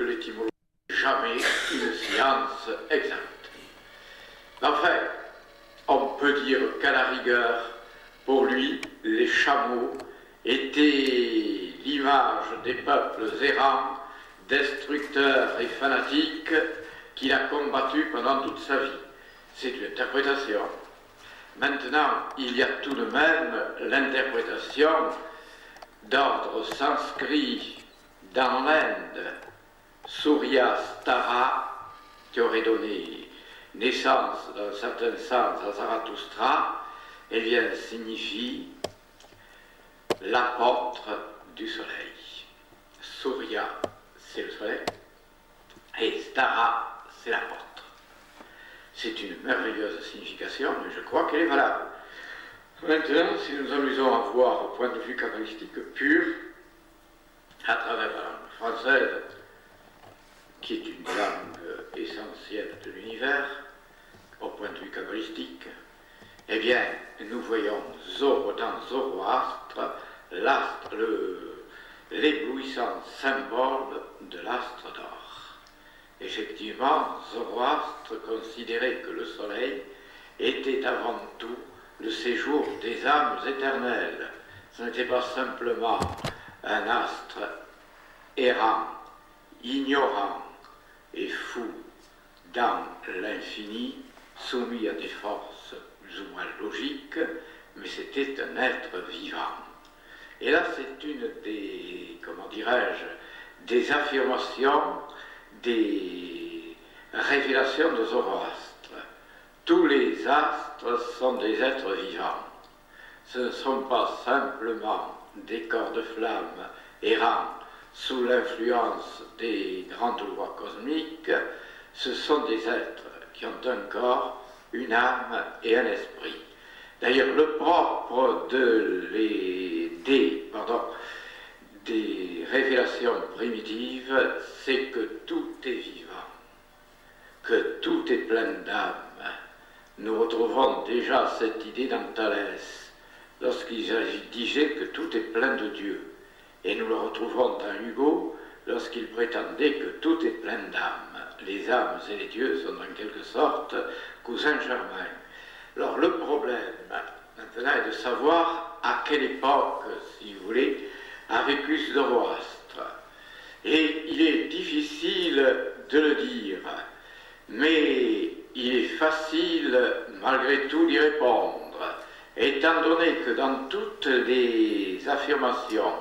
l'étymologie n'est jamais une science exacte. Enfin, on peut dire qu'à la rigueur, pour lui, les chameaux étaient l'image des peuples errants, destructeurs et fanatiques qu'il a combattus pendant toute sa vie. C'est une interprétation. Maintenant, il y a tout de même l'interprétation d'ordre sanskrit dans l'Inde, Surya Stara, qui aurait donné naissance, dans un certain sens, à Zarathustra, eh bien, signifie l'apôtre du soleil. Surya, c'est le soleil, et Stara, c'est l'apôtre. C'est une merveilleuse signification, mais je crois qu'elle est valable. Maintenant, si nous amusons à voir au point de vue kabbalistique pur, à travers la langue française, qui est une langue essentielle de l'univers, au point de vue kabbalistique, eh bien, nous voyons dans Zoroastre l'éblouissant symbole de l'astre d'or. Effectivement, Zoroastre considérait que le soleil était avant tout le séjour des âmes éternelles. Ce n'était pas simplement un astre errant, ignorant et fou dans l'infini, soumis à des forces plus ou moins logiques, mais c'était un être vivant. Et là, c'est une des, comment dirais-je, des affirmations, des révélations de Zoroastre. Tous les astres sont des êtres vivants. Ce ne sont pas simplement des corps de flamme errants sous l'influence des grandes lois cosmiques, ce sont des êtres qui ont un corps, une âme et un esprit. D'ailleurs, le propre des révélations primitives, c'est que tout est vivant, que tout est plein d'âme. Nous retrouvons déjà cette idée dans Thalès, lorsqu'il disait que tout est plein de Dieu. Et nous le retrouvons dans Hugo, lorsqu'il prétendait que tout est plein d'âmes. Les âmes et les dieux sont en quelque sorte cousins germains. Alors le problème maintenant est de savoir à quelle époque, si vous voulez, a vécu Zoroastre. Et il est difficile de le dire, mais il est facile malgré tout d'y répondre, étant donné que dans toutes les affirmations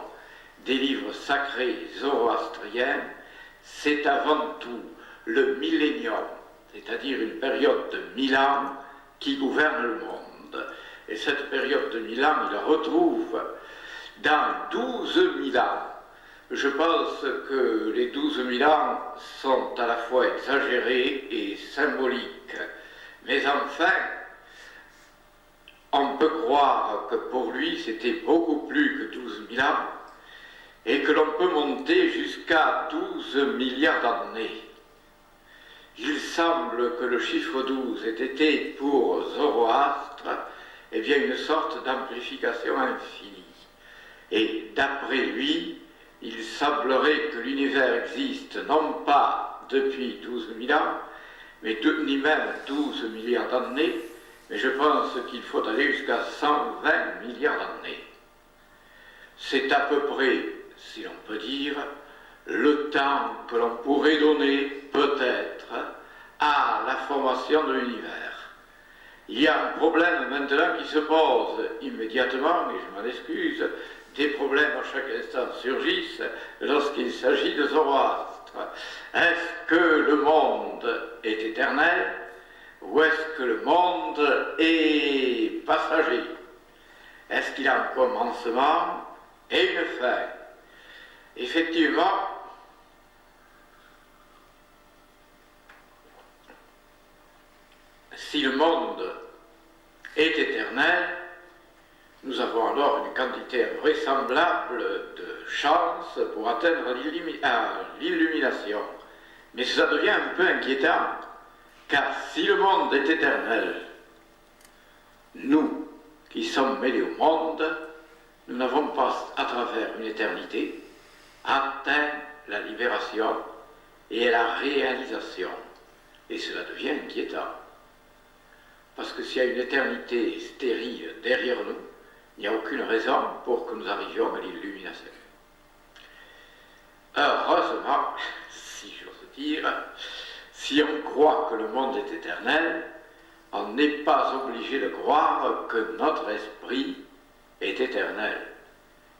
des livres sacrés zoroastriens, c'est avant tout le millénium, c'est-à-dire une période de 1000 ans qui gouverne le monde. Et cette période de 1000 ans, il la retrouve dans 12 000 ans. Je pense que les 12 000 ans sont à la fois exagérés et symboliques. Mais enfin, on peut croire que pour lui, c'était beaucoup plus que 12 000 ans et que l'on peut monter jusqu'à 12 milliards d'années. Il semble que le chiffre 12 ait été pour Zoroastre eh bien, une sorte d'amplification infinie. Et d'après lui, il semblerait que l'univers existe non pas depuis 12 000 ans, mais ni même 12 milliards d'années, mais je pense qu'il faut aller jusqu'à 120 milliards d'années. C'est à peu près, si l'on peut dire, le temps que l'on pourrait donner, peut-être, à la formation de l'univers. Il y a un problème maintenant qui se pose immédiatement, et je m'en excuse, des problèmes à chaque instant surgissent lorsqu'il s'agit de Zoroastre. Est-ce que le monde est éternel ou est-ce que le monde est passager? Est-ce qu'il a un commencement et une fin? Effectivement, si le monde est éternel, nous avons alors une quantité invraisemblable de chances pour atteindre l'illumination. Mais ça devient un peu inquiétant, car si le monde est éternel, nous qui sommes mêlés au monde, nous n'avons pas, à travers une éternité, atteint la libération et à la réalisation. Et cela devient inquiétant. Parce que s'il y a une éternité stérile derrière nous, il n'y a aucune raison pour que nous arrivions à l'illumination. Heureusement, si j'ose dire, si on croit que le monde est éternel, on n'est pas obligé de croire que notre esprit est éternel.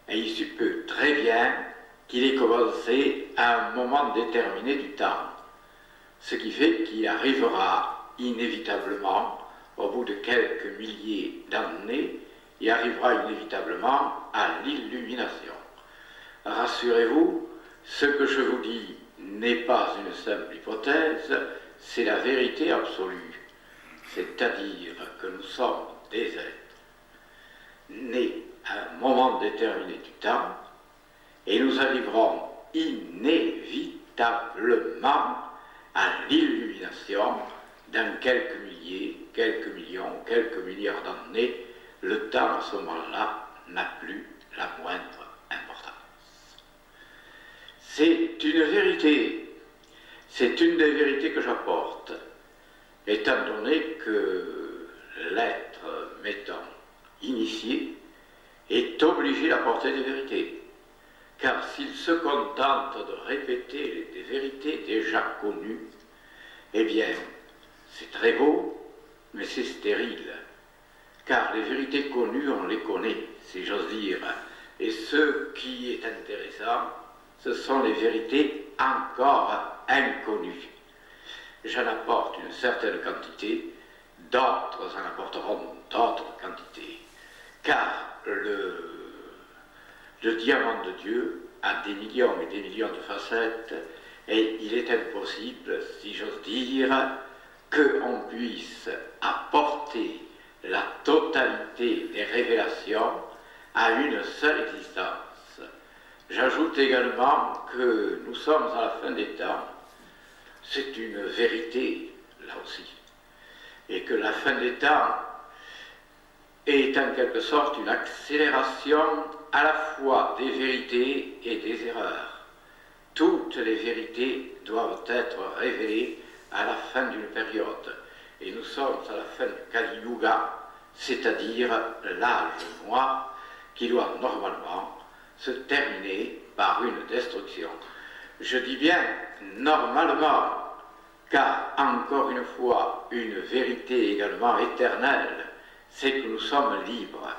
Et il se peut très bien qu'il ait commencé à un moment déterminé du temps. Ce qui fait qu'il arrivera inévitablement, au bout de quelques milliers d'années, il arrivera inévitablement à l'illumination. Rassurez-vous, ce que je vous dis n'est pas une simple hypothèse, c'est la vérité absolue. C'est-à-dire que nous sommes des êtres nés à un moment déterminé du temps, et nous arriverons inévitablement à l'illumination dans quelques milliers, quelques millions, quelques milliards d'années. Le temps à ce moment-là n'a plus la moindre importance. C'est une vérité, c'est une des vérités que j'apporte, étant donné que l'être, mettons, initié, est obligé d'apporter des vérités. Car s'il se contente de répéter des vérités déjà connues, eh bien, c'est très beau, mais c'est stérile. Car les vérités connues, on les connaît, si j'ose dire. Et ce qui est intéressant, ce sont les vérités encore inconnues. J'en apporte une certaine quantité, d'autres en apporteront d'autres quantités. Car le diamant de Dieu a des millions et des millions de facettes, et il est impossible, si j'ose dire, qu'on puisse apporter la totalité des révélations à une seule existence. J'ajoute également que nous sommes à la fin des temps. C'est une vérité, là aussi. Et que la fin des temps est en quelque sorte une accélération à la fois des vérités et des erreurs. Toutes les vérités doivent être révélées à la fin d'une période. Et nous sommes à la fin du Kali Yuga, c'est-à-dire l'âge noir qui doit normalement se terminer par une destruction. Je dis bien normalement, car encore une fois, une vérité également éternelle, c'est que nous sommes libres,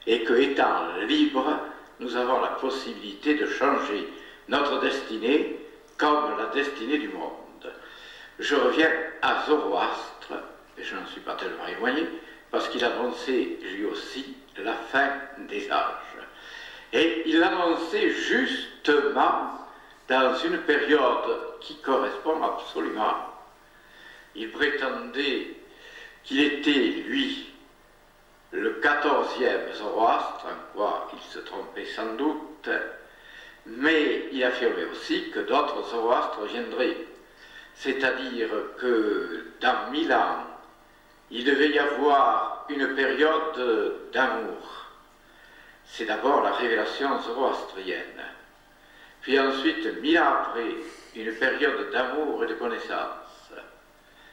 et que étant libres, nous avons la possibilité de changer notre destinée comme la destinée du monde. Je reviens à Zoroastre, et je n'en suis pas tellement éloigné, parce qu'il annonçait lui aussi la fin des âges. Et il l'annonçait justement dans une période qui correspond absolument. Il prétendait qu'il était, lui, le 14e Zoroastre, en quoi il se trompait sans doute, mais il affirmait aussi que d'autres Zoroastres viendraient. C'est-à-dire que dans 1000 ans, il devait y avoir une période d'amour. C'est d'abord la révélation zoroastrienne. Puis ensuite, 1000 ans après, une période d'amour et de connaissance.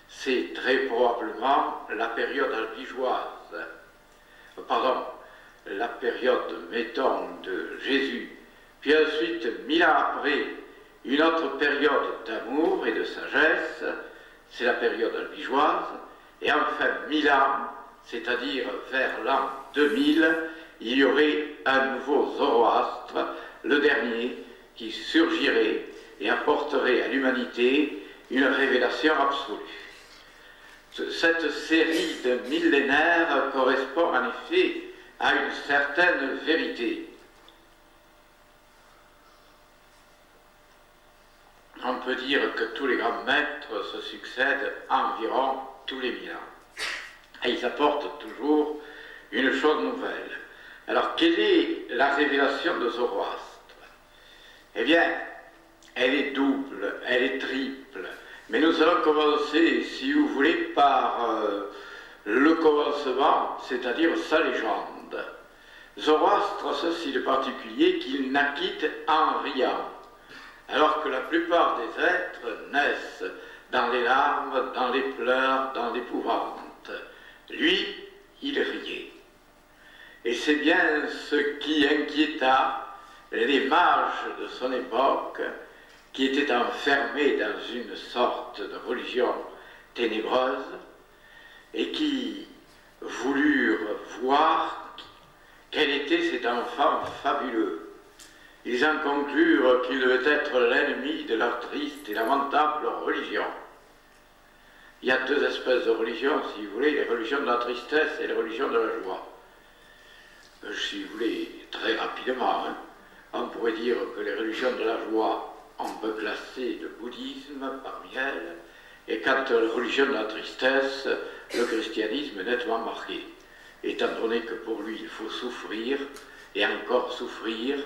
C'est très probablement la période albigeoise. Pardon, la période, mettons, de Jésus. Puis ensuite, 1000 ans après, une autre période d'amour et de sagesse, c'est la période albigeoise. Et enfin, 1000 ans, c'est-à-dire vers l'an 2000, il y aurait un nouveau Zoroastre, le dernier, qui surgirait et apporterait à l'humanité une révélation absolue. Cette série de millénaires correspond en effet à une certaine vérité. On peut dire que tous les grands maîtres se succèdent environ tous les 1000 ans. Et ils apportent toujours une chose nouvelle. Alors, quelle est la révélation de Zoroastre? Eh bien, elle est double, elle est triple. Mais nous allons commencer, si vous voulez, par le commencement, c'est-à-dire sa légende. Zoroastre a ceci de particulier qu'il n'acquitte en riant. alors que la plupart des êtres naissent dans les larmes, dans les pleurs, dans l'épouvante. Lui, il riait. Et c'est bien ce qui inquiéta les mages de son époque, qui étaient enfermés dans une sorte de religion ténébreuse et qui voulurent voir quel était cet enfant fabuleux. Ils en conclurent qu'il devait être l'ennemi de leur triste et lamentable religion. Il y a deux espèces de religions, si vous voulez, les religions de la tristesse et les religions de la joie. Si vous voulez, très rapidement, on pourrait dire que les religions de la joie, on peut classer le bouddhisme parmi elles, et quant à la religion de la tristesse, le christianisme est nettement marqué, étant donné que pour lui, il faut souffrir, et encore souffrir,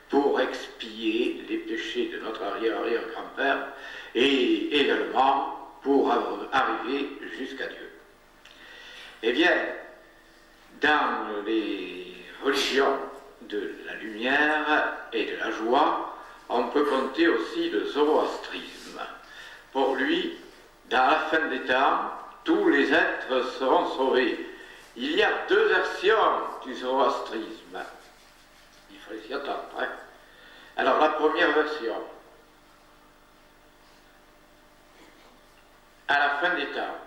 pour expier les péchés de notre arrière-arrière-grand-père, et également pour arriver jusqu'à Dieu. Eh bien, dans les religions de la lumière et de la joie, on peut compter aussi le zoroastrisme. Pour lui, dans la fin des temps, tous les êtres seront sauvés. Il y a deux versions du zoroastrisme. Il fallait s'y attendre. Alors, la première version, à la fin des temps,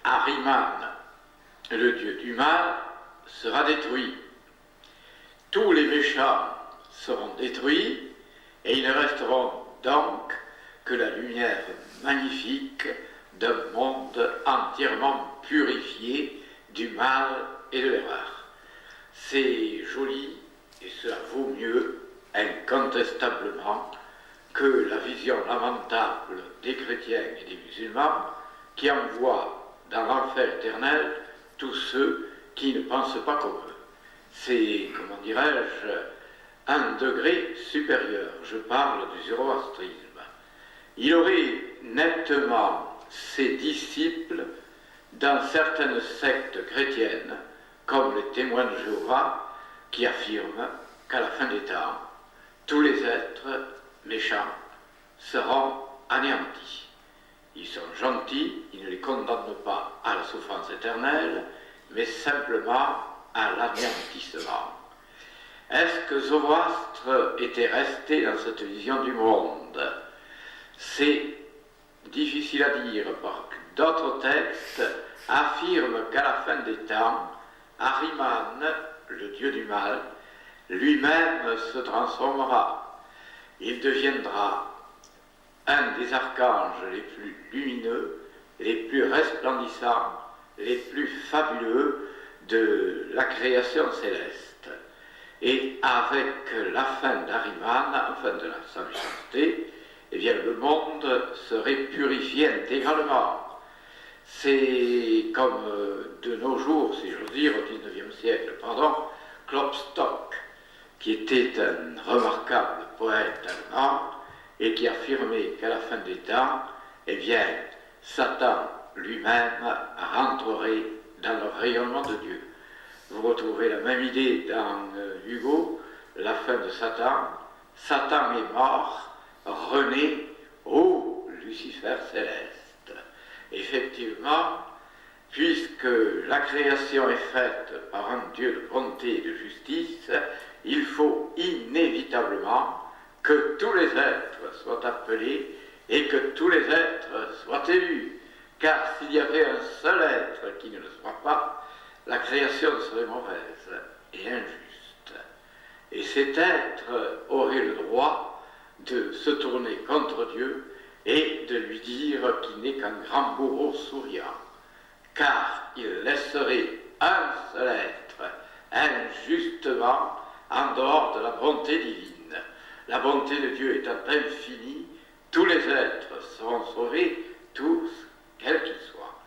Ahriman, le dieu du mal, sera détruit. Tous les méchants seront détruits et il ne resteront donc que la lumière magnifique d'un monde entièrement purifié du mal et de l'erreur. C'est joli et cela vaut mieux incontestablement que la vision lamentable des chrétiens et des musulmans qui envoient dans l'enfer éternel tous ceux qui ne pensent pas comme eux. C'est, comment dirais-je, un degré supérieur. Je parle du zoroastrisme. Il aurait nettement ses disciples dans certaines sectes chrétiennes, comme les témoins de Jéhovah, qui affirment qu'à la fin des temps, tous les êtres méchants seront anéantis. Ils sont gentils, ils ne les condamnent pas à la souffrance éternelle, mais simplement à l'anéantissement. Est-ce que Zoroastre était resté dans cette vision du monde? C'est difficile à dire, parce que d'autres textes affirment qu'à la fin des temps, Ahriman, le dieu du mal, lui-même se transformera. Il deviendra un des archanges les plus lumineux, les plus resplendissants, les plus fabuleux de la création céleste. Et avec la fin d'Ahriman, enfin de sa méchanceté, eh bien le monde serait purifié intégralement. C'est comme de nos jours, si j'ose dire, au XIXe siècle, Klopstock, qui était un remarquable poète allemand et qui affirmait qu'à la fin des temps, eh bien, Satan lui-même rentrerait dans le rayonnement de Dieu. Vous retrouvez la même idée dans Hugo, la fin de Satan. Satan est mort, renaît, ô Lucifer céleste. Effectivement, puisque la création est faite par un Dieu de bonté et de justice, il faut inévitablement que tous les êtres soient appelés et que tous les êtres soient élus. Car s'il y avait un seul être qui ne le soit pas, la création serait mauvaise et injuste. Et cet être aurait le droit de se tourner contre Dieu et de lui dire qu'il n'est qu'un grand bourreau souriant. Car il laisserait un seul être injustement en dehors de la bonté divine. La bonté de Dieu étant infinie, tous les êtres seront sauvés, tous, quels qu'ils soient.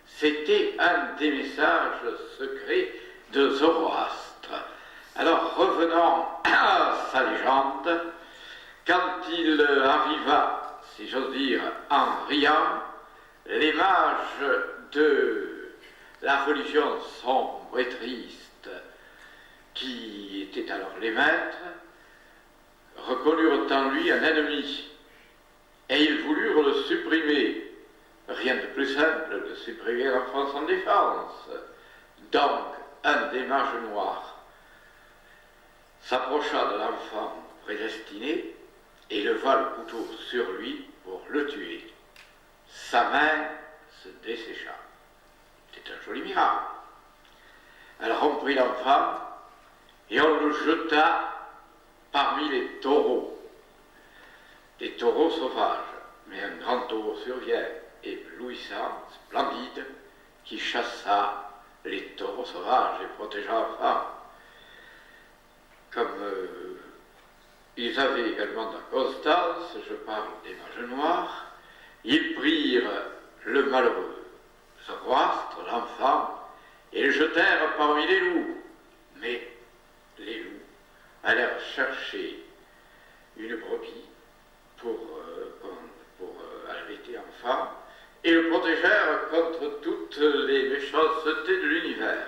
C'était un des messages secrets de Zoroastre. Alors revenons à sa légende. Quand il arriva, si j'ose dire, en riant, les mages de la religion sombre et triste, qui étaient alors les maîtres, reconnurent en lui un ennemi, et ils voulurent le supprimer. Rien de plus simple de supprimer l'enfant sans défense. Donc, un des mages noirs s'approcha de l'enfant prédestiné et leva le couteau sur lui pour le tuer. Sa main se dessécha. C'est un joli miracle. Elle rompit l'enfant et on le jeta parmi les taureaux. Des taureaux sauvages, mais un grand taureau survient, éblouissant, splendide, qui chassa les taureaux sauvages et protégea l'enfant. Comme ils avaient également de la constance, je parle des mages noirs, ils prirent le malheureux Zoroastre, l'enfant, et le jetèrent parmi les loups. Mais les loups allèrent chercher une brebis pour allaiter enfant et le protégèrent contre toutes les méchancetés de l'univers.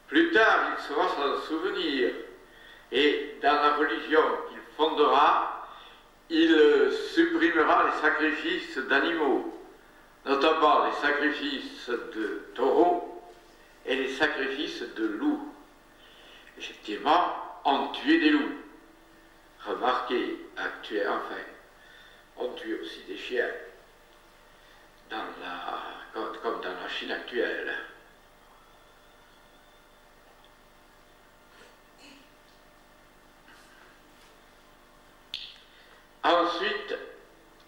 Plus tard, il saura s'en souvenir, et dans la religion qu'il fondera, il supprimera les sacrifices d'animaux, notamment les sacrifices de taureaux et les sacrifices de loups. Effectivement, on tuait des loups. Remarquez, on tue aussi des chiens, comme dans la Chine actuelle. Ensuite,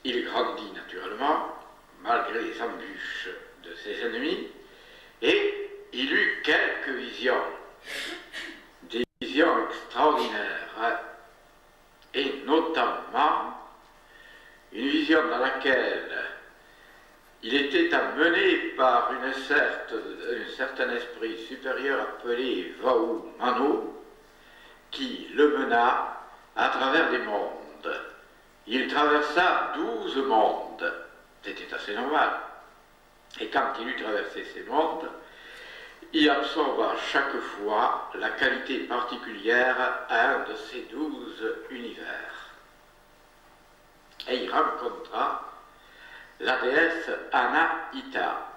il grandit naturellement, malgré les embûches de ses ennemis, et il eut quelques visions, des visions extraordinaires, et notamment une vision dans laquelle il était amené par un certain esprit supérieur appelé Vau Mano, qui le mena à travers des mondes. Il traversa 12 mondes, c'était assez normal. Et quand il eut traversé ces mondes, il absorba chaque fois la qualité particulière à un de ces 12 univers. Et il rencontra la déesse Anahita,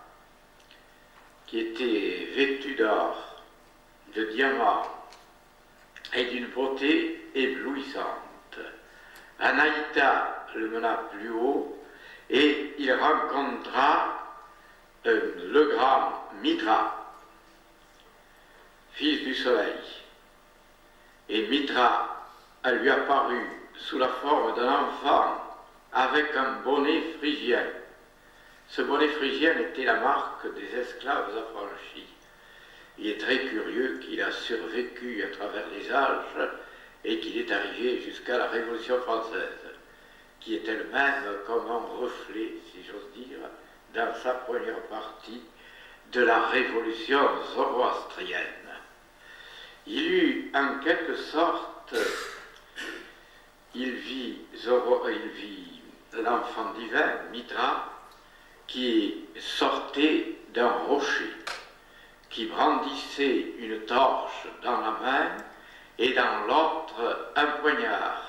qui était vêtue d'or, de diamants et d'une beauté éblouissante. Anahita le mena plus haut et il rencontra le grand Mitra, fils du soleil. Et Mitra lui apparut sous la forme d'un enfant avec un bonnet phrygien. Ce bonnet phrygien était la marque des esclaves affranchis. Il est très curieux qu'il a survécu à travers les âges et qu'il est arrivé jusqu'à la Révolution française, qui est elle-même comme un reflet, si j'ose dire, dans sa première partie de la Révolution zoroastrienne. Il eut en quelque sorte, il vit l'enfant divin, Mitra, qui sortait d'un rocher, qui brandissait une torche dans la main et dans l'autre un poignard.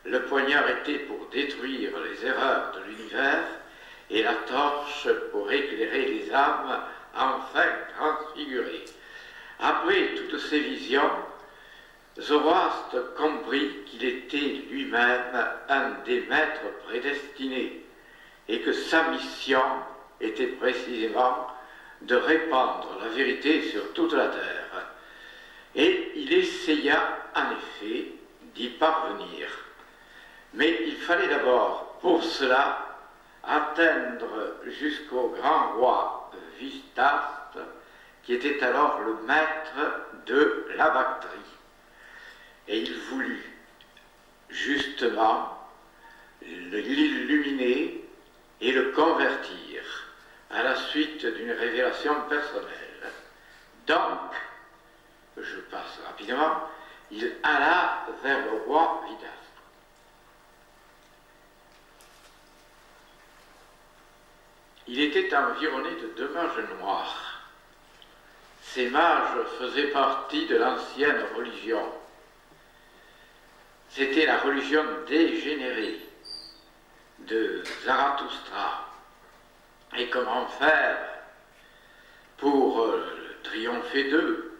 Le poignard était pour détruire les erreurs de l'univers et la torche pour éclairer les âmes enfin transfigurées. Après toutes ces visions, Zoroastre comprit qu'il était lui-même un des maîtres prédestinés et que sa mission était précisément de répandre la vérité sur toute la terre. Et il essaya en effet d'y parvenir. Mais il fallait d'abord pour cela atteindre jusqu'au grand roi Vistaste, qui était alors le maître de la Bactrie. Et il voulut justement l'illuminer et le convertir à la suite d'une révélation personnelle. Donc, je passe rapidement, il alla vers le roi Vidastre. Il était environné de 2 mages noirs. Ces mages faisaient partie de l'ancienne religion. c'était la religion dégénérée de Zarathustra. Et comment faire pour triompher d'eux?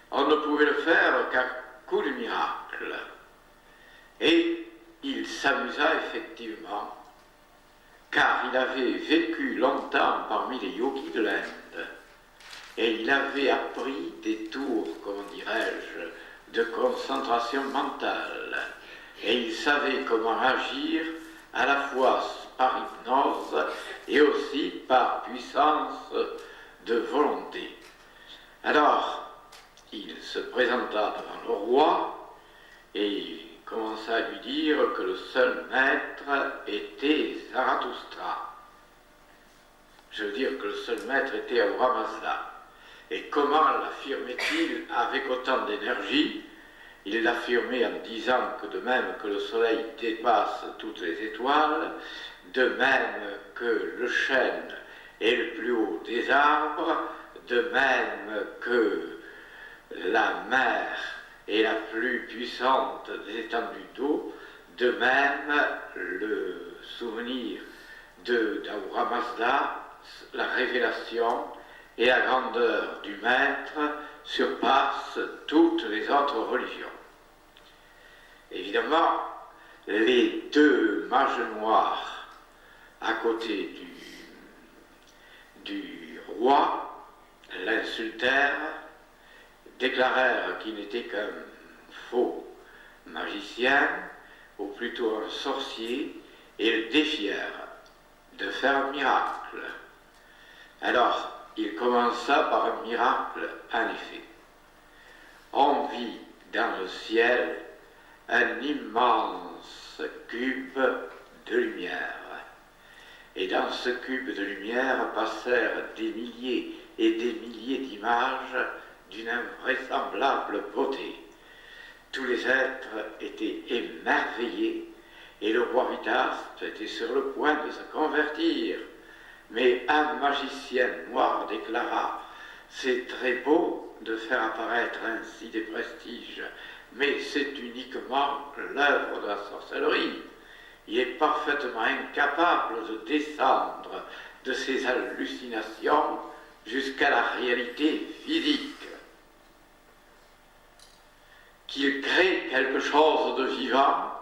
On ne pouvait le faire qu'à coup de miracle. Et il s'amusa effectivement, car il avait vécu longtemps parmi les yogis de l'Inde, et il avait appris des tours, comment dirais-je, de concentration mentale, et il savait comment agir à la fois par hypnose et aussi par puissance de volonté. Alors, il se présenta devant le roi et commença à lui dire que le seul maître était Zarathustra. Je veux dire que le seul maître était Ahura Mazda. Et comment l'affirmait-il avec autant d'énergie? Il l'affirmait en disant que de même que le soleil dépasse toutes les étoiles, de même que le chêne est le plus haut des arbres, de même que la mer est la plus puissante des étendues d'eau, de même le souvenir d'Ahura Mazda, la révélation et la grandeur du maître surpassent toutes les autres religions. Évidemment, les deux mages noirs à côté du roi l'insultèrent, déclarèrent qu'il n'était qu'un faux magicien, ou plutôt un sorcier, et le défièrent de faire un miracle. Alors, il commença par un miracle, en effet. On vit dans le ciel un immense cube de lumière. Et dans ce cube de lumière passèrent des milliers et des milliers d'images d'une invraisemblable beauté. Tous les êtres étaient émerveillés et le roi Vitaspe était sur le point de se convertir. Mais un magicien noir déclara: « C'est très beau de faire apparaître ainsi des prestiges, mais c'est uniquement l'œuvre de la sorcellerie. Il est parfaitement incapable de descendre de ses hallucinations jusqu'à la réalité physique. Qu'il crée quelque chose de vivant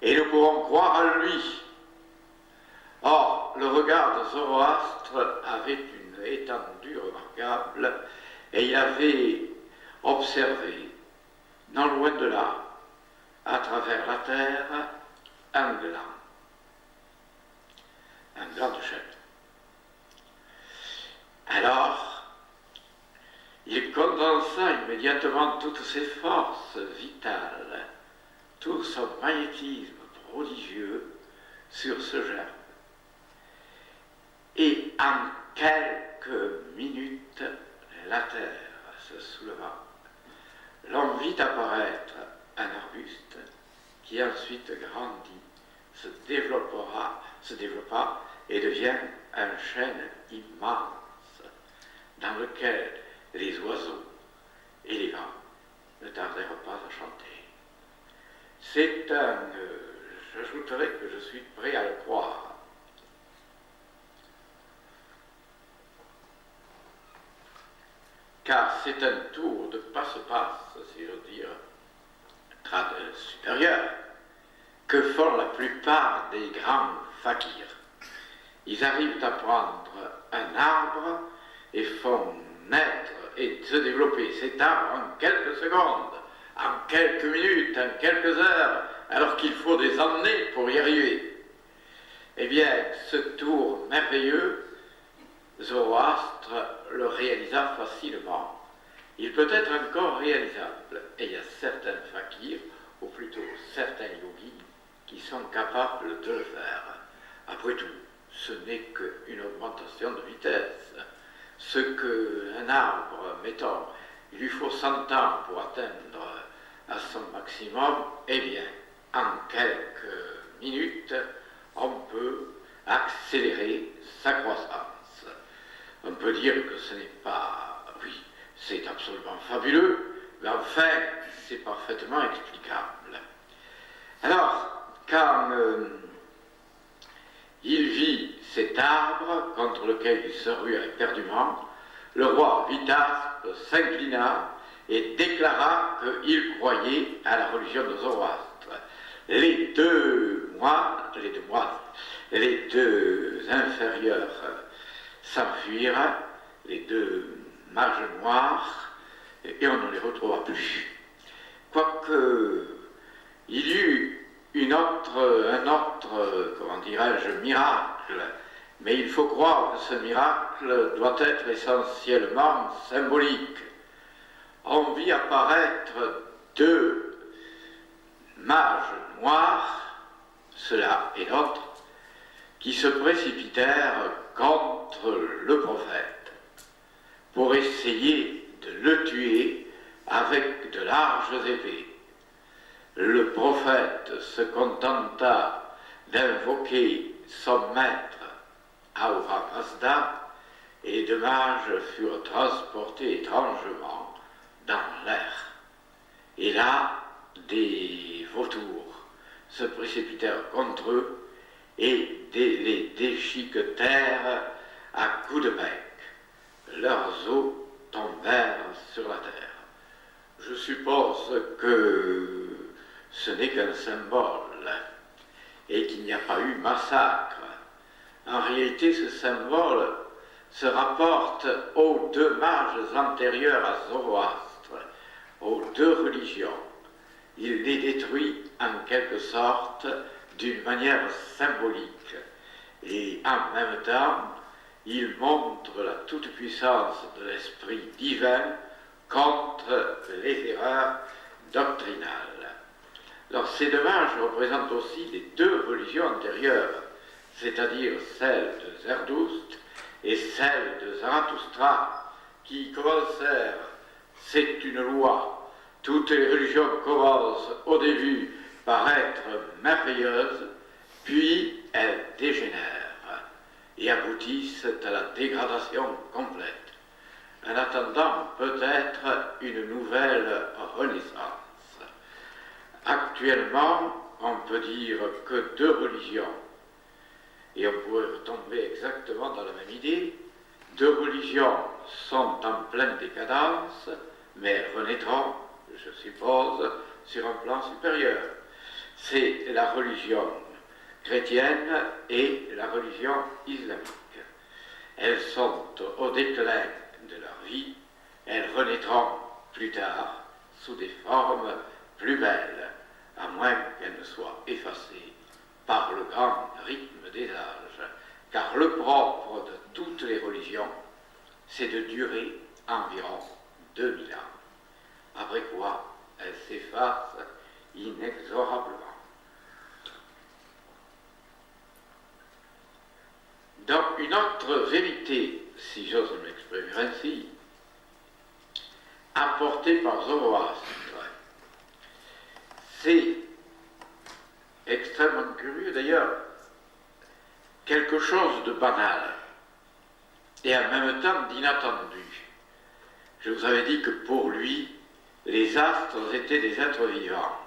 et nous pourrons croire à lui. » Or, le regard de Zoroastre avait une étendue remarquable et il avait observé, non loin de là, à travers la terre, un gland de chêne. Alors, il condensa immédiatement toutes ses forces vitales, tout son magnétisme prodigieux sur ce germe. Et en quelques minutes, la terre se souleva. L'on vit apparaître un arbuste qui ensuite grandit, se développa et devient un chêne immense dans lequel les oiseaux et les vents ne tardèrent pas à chanter. J'ajouterai que je suis prêt à le croire. Car c'est un tour de passe-passe, si j'ose dire, supérieur, que font la plupart des grands fakirs. Ils arrivent à prendre un arbre et font naître et se développer cet arbre en quelques secondes, en quelques minutes, en quelques heures, alors qu'il faut des années pour y arriver. Eh bien, ce tour merveilleux, Zoroastre le réalisa facilement. Il peut être encore réalisable, et il y a certains fakirs, ou plutôt certains yogis, qui sont capables de le faire. Après tout, ce n'est qu'une augmentation de vitesse. Ce qu'un arbre, mettons, il lui faut 100 ans pour atteindre à son maximum, eh bien, en quelques minutes, on peut accélérer sa croissance. On peut dire que ce n'est pas... Oui, c'est absolument fabuleux, mais enfin, c'est parfaitement explicable. Alors, quand il vit cet arbre contre lequel il se rua éperdument, le roi Vitaspe s'inclina et déclara qu'il croyait à la religion de Zoroastre. Les deux inférieurs s'enfuirent, les deux mages noirs, et on ne les retrouva plus. Quoique il y eut un autre, comment dirais-je, miracle, mais il faut croire que ce miracle doit être essentiellement symbolique. On vit apparaître deux mages noirs, ceux-là et l'autre, qui se précipitèrent contre le prophète pour essayer de le tuer avec de larges épées. Le prophète se contenta d'invoquer son maître Ahura Mazda et les deux mages furent transportés étrangement dans l'air. Et là, des vautours se précipitèrent contre eux et les déchiquetèrent à coups de bec. Leurs os tombèrent sur la terre. Je suppose que ce n'est qu'un symbole et qu'il n'y a pas eu massacre. En réalité, ce symbole se rapporte aux deux mages antérieurs à Zoroastre, aux deux religions. Il les détruit en quelque sorte d'une manière symbolique et en même temps, il montre la toute-puissance de l'esprit divin contre les erreurs doctrinales. Alors ces deux mages représentent aussi les deux religions antérieures, c'est-à-dire celle de Zerdust et celle de Zarathustra, qui commencèrent, c'est une loi, toutes les religions commencent au début par être merveilleuses, puis elles dégénèrent et aboutissent à la dégradation complète, en attendant peut-être une nouvelle renaissance. Actuellement, on peut dire que deux religions, et on pourrait retomber exactement dans la même idée, deux religions sont en pleine décadence, mais elles renaîtront, je suppose, sur un plan supérieur. C'est la religion chrétienne et la religion islamique. Elles sont au déclin de leur vie, elles renaîtront plus tard sous des formes plus belles, à moins qu'elles ne soient effacées par le grand rythme des âges, car le propre de toutes les religions, c'est de durer environ 2000 ans, après quoi elles s'effacent inexorablement. Donc une autre vérité, si j'ose m'exprimer ainsi, apportée par Zoroastre, c'est extrêmement curieux d'ailleurs, quelque chose de banal et en même temps d'inattendu. Je vous avais dit que pour lui, les astres étaient des êtres vivants.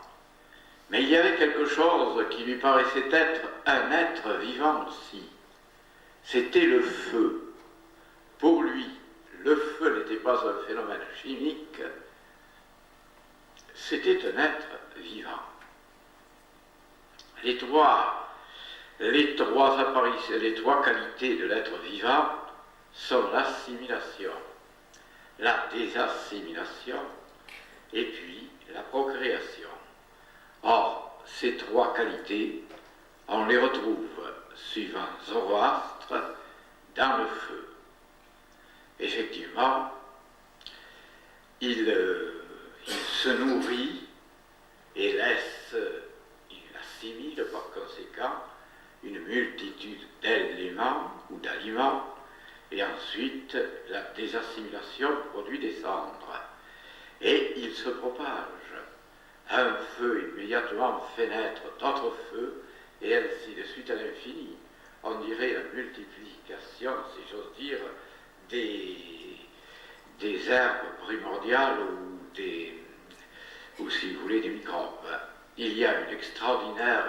Mais il y avait quelque chose qui lui paraissait être un être vivant aussi. C'était le feu. Pour lui, le feu n'était pas un phénomène chimique, c'était un être vivant. Les trois qualités de l'être vivant sont l'assimilation, la désassimilation et puis la procréation. Or, ces trois qualités, on les retrouve, suivant Zoroastre, dans le feu. Effectivement, il se nourrit et il assimile par conséquent une multitude d'éléments ou d'aliments, et ensuite la désassimilation produit des cendres. Et il se propage. Un feu immédiatement fait naître d'autres feux, et ainsi de suite à l'infini. On dirait la multiplication, si j'ose dire, des herbes primordiales ou si vous voulez, des microbes. il y a une extraordinaire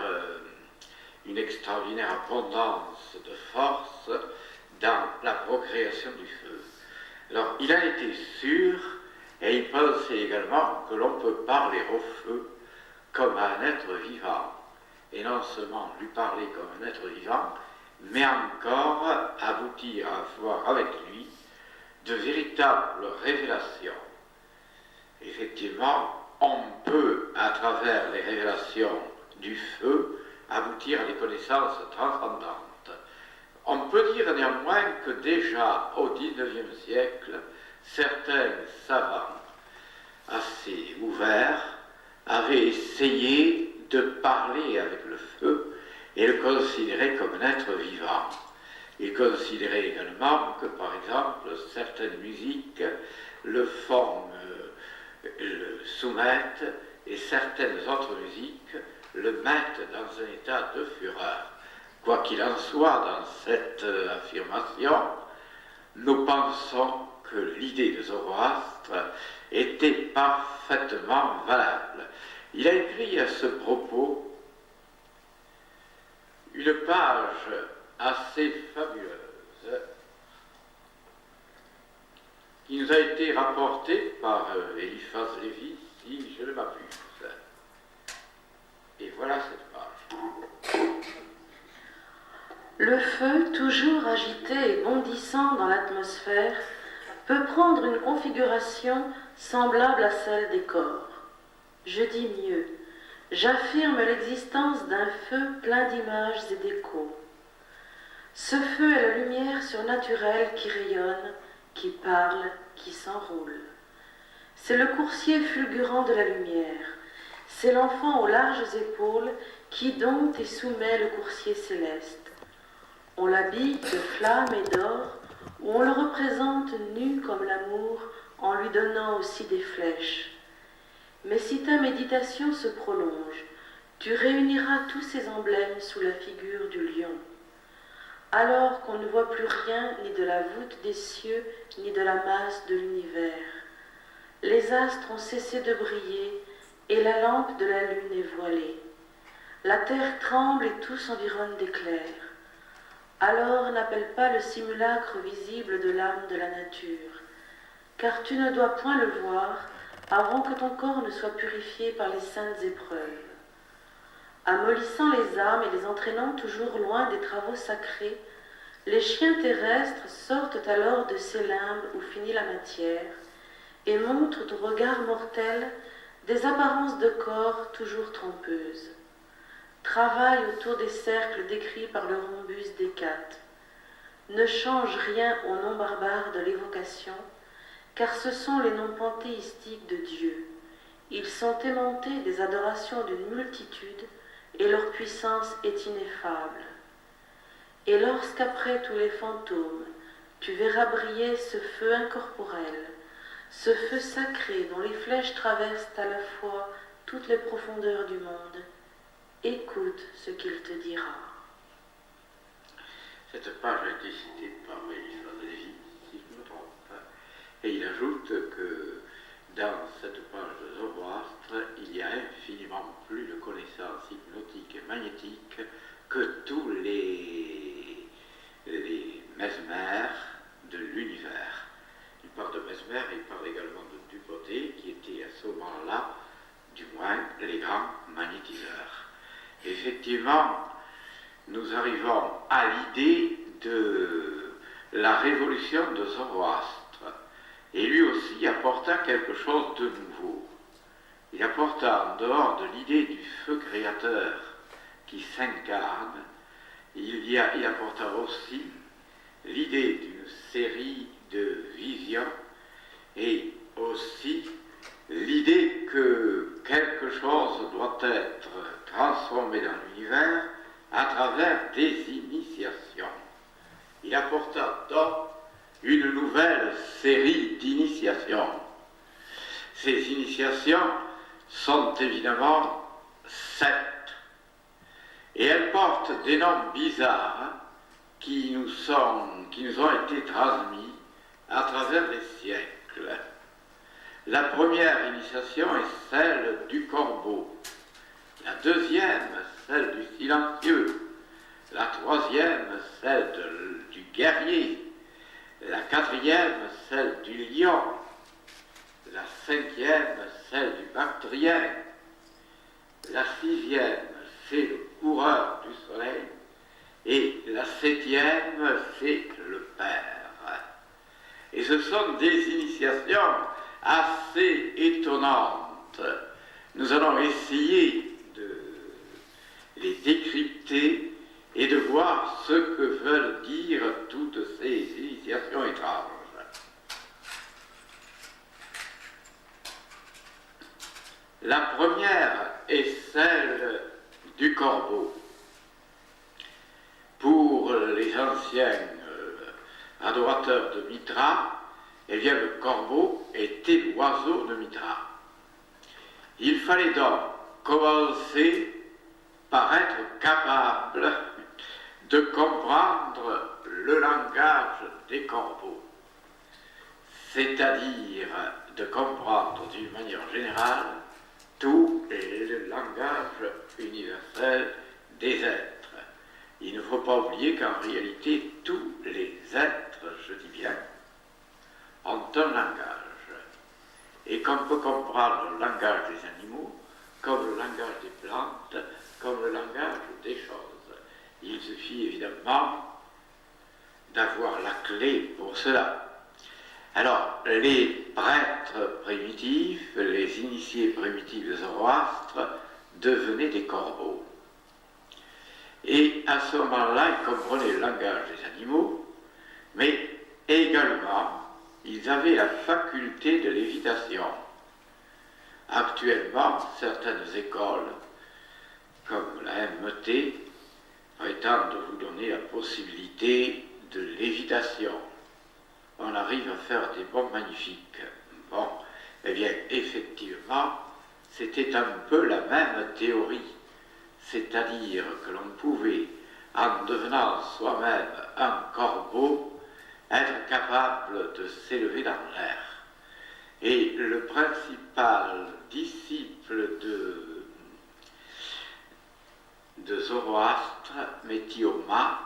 abondance de force dans la procréation du feu. Alors, il a été sûr, et il pensait également que l'on peut parler au feu comme à un être vivant, et non seulement lui parler comme un être vivant, mais encore aboutir à avoir avec lui de véritables révélations. Effectivement, on peut, à travers les révélations du feu, aboutir à des connaissances transcendantes. On peut dire néanmoins que déjà au XIXe siècle, certains savants assez ouverts avaient essayé de parler avec le feu et le considérer comme un être vivant. Ils considéraient également que, par exemple, certaines musiques le soumettent et certaines autres musiques le mettent dans un état de fureur. Quoi qu'il en soit, dans cette affirmation, nous pensons que l'idée de Zoroastre était parfaitement valable. Il a écrit à ce propos une page assez fabuleuse qui nous a été rapportée par Eliphas Lévi, si je ne m'abuse. Et voilà cette page. Le feu, toujours agité et bondissant dans l'atmosphère, peut prendre une configuration semblable à celle des corps. Je dis mieux, j'affirme l'existence d'un feu plein d'images et d'échos. Ce feu est la lumière surnaturelle qui rayonne, qui parle, qui s'enroule. C'est le coursier fulgurant de la lumière, c'est l'enfant aux larges épaules qui dompte et soumet le coursier céleste. On l'habille de flammes et d'or, ou on le représente nu comme l'amour en lui donnant aussi des flèches. Mais si ta méditation se prolonge, tu réuniras tous ces emblèmes sous la figure du lion. Alors qu'on ne voit plus rien ni de la voûte des cieux, ni de la masse de l'univers. Les astres ont cessé de briller, et la lampe de la lune est voilée. La terre tremble et tout s'environne d'éclairs. Alors n'appelle pas le simulacre visible de l'âme de la nature, car tu ne dois point le voir avant que ton corps ne soit purifié par les saintes épreuves. Amollissant les âmes et les entraînant toujours loin des travaux sacrés, les chiens terrestres sortent alors de ces limbes où finit la matière et montrent au regard mortel des apparences de corps toujours trompeuses. Travaille autour des cercles décrits par le rhombus d'Hécate. Ne change rien au nom barbare de l'évocation, car ce sont les noms panthéistiques de Dieu. Ils sont aimantés des adorations d'une multitude, et leur puissance est ineffable. Et lorsqu'après tous les fantômes, tu verras briller ce feu incorporel, ce feu sacré dont les flèches traversent à la fois toutes les profondeurs du monde, écoute ce qu'il te dira. Cette page a été citée par Eliphas Lévi, si je ne me trompe pas, et il ajoute que dans cette page de Zoroastre, il y a infiniment plus de connaissances hypnotiques et magnétiques que tous les mesmères de l'univers. Il parle de Mesmer et il parle également de Dupotet, qui étaient à ce moment-là, du moins, les grands magnétiseurs. Effectivement, nous arrivons à l'idée de la révolution de Zoroastre. Et lui aussi apporta quelque chose de nouveau. Il apporta, en dehors de l'idée du feu créateur qui s'incarne, il apporta aussi l'idée d'une série de visions et aussi l'idée que quelque chose doit être transformé dans l'univers à travers des initiations. Il apporta donc une nouvelle série d'initiations. Ces initiations sont évidemment 7, et elles portent des noms bizarres qui nous ont été transmis à travers les siècles. La première initiation est celle du corbeau. la deuxième, celle du silencieux, la troisième, celle du guerrier, la quatrième, celle du lion, la cinquième, celle du bactrien, la sixième, c'est le coureur du soleil, et la septième, c'est le père. Et ce sont des initiations assez étonnantes. Nous allons essayer de les décrypter et de voir ce que veulent dire toutes ces initiations étranges. La première est celle du corbeau. Pour les anciens adorateurs de Mitra, eh bien, le corbeau était l'oiseau de Mitra. Il fallait donc commencer par être capable de comprendre le langage des corbeaux, c'est-à-dire de comprendre d'une manière générale tout le langage universel des êtres. Il ne faut pas oublier qu'en réalité, tous les êtres, je dis bien, ont un langage. Et qu'on peut comprendre le langage des animaux, comme le langage des plantes, comme le langage des choses. Il suffit évidemment d'avoir la clé pour cela. Alors, les prêtres primitifs, les initiés primitifs de Zoroastre, devenaient des corbeaux. Et à ce moment-là, ils comprenaient le langage des animaux, mais également, ils avaient la faculté de lévitation. Actuellement, certaines écoles, comme la MET, prétendent vous donner la possibilité de lévitation. On arrive à faire des bons magnifiques. Bon, eh bien, effectivement, c'était un peu la même théorie. C'est-à-dire que l'on pouvait, en devenant soi-même un corbeau, être capable de s'élever dans l'air. Et le principal disciple de Zoroastre, Métioma,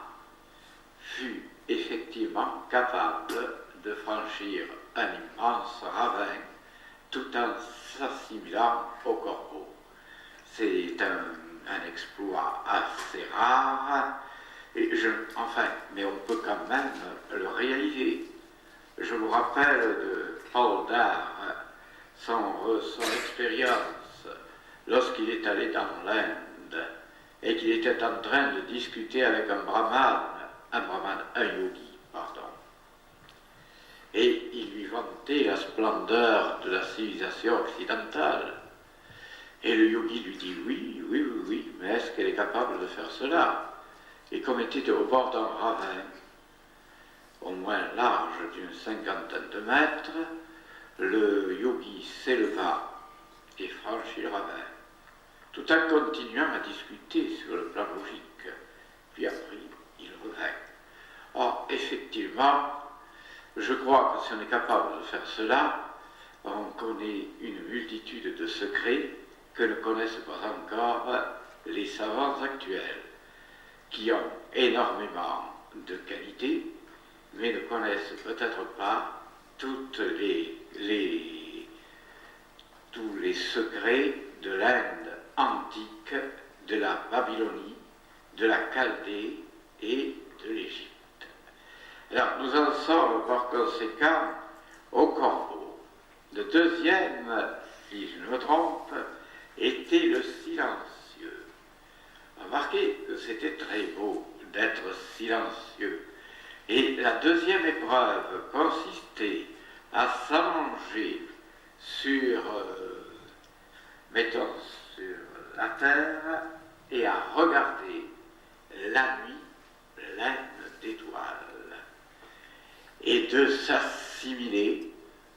fut effectivement capable de franchir un immense ravin tout en s'assimilant au corbeau. C'est un exploit assez rare, mais on peut quand même le réaliser. Je vous rappelle de Paul Dard, son expérience lorsqu'il est allé dans l'Inde et qu'il était en train de discuter avec un yogi, pardon. Et il lui vantait la splendeur de la civilisation occidentale. Et le yogi lui dit oui, mais est-ce qu'elle est capable de faire cela? Et comme il était au bord d'un ravin, au moins large d'une cinquantaine de mètres, le yogi s'éleva et franchit le ravin, tout en continuant à discuter sur le plan logique. Puis après, il revint. Or, effectivement, je crois que si on est capable de faire cela, on connaît une multitude de secrets que ne connaissent pas encore les savants actuels, qui ont énormément de qualités, mais ne connaissent peut-être pas tous les secrets de l'Inde antique, de la Babylonie, de la Chaldée et de l'Égypte. Alors, nous en sommes par conséquent au corbeau. Le deuxième, si je ne me trompe, était le silencieux. Remarquez que c'était très beau d'être silencieux. Et la deuxième épreuve consistait à s'allonger sur la terre et à regarder la nuit pleine d'étoiles et de s'assimiler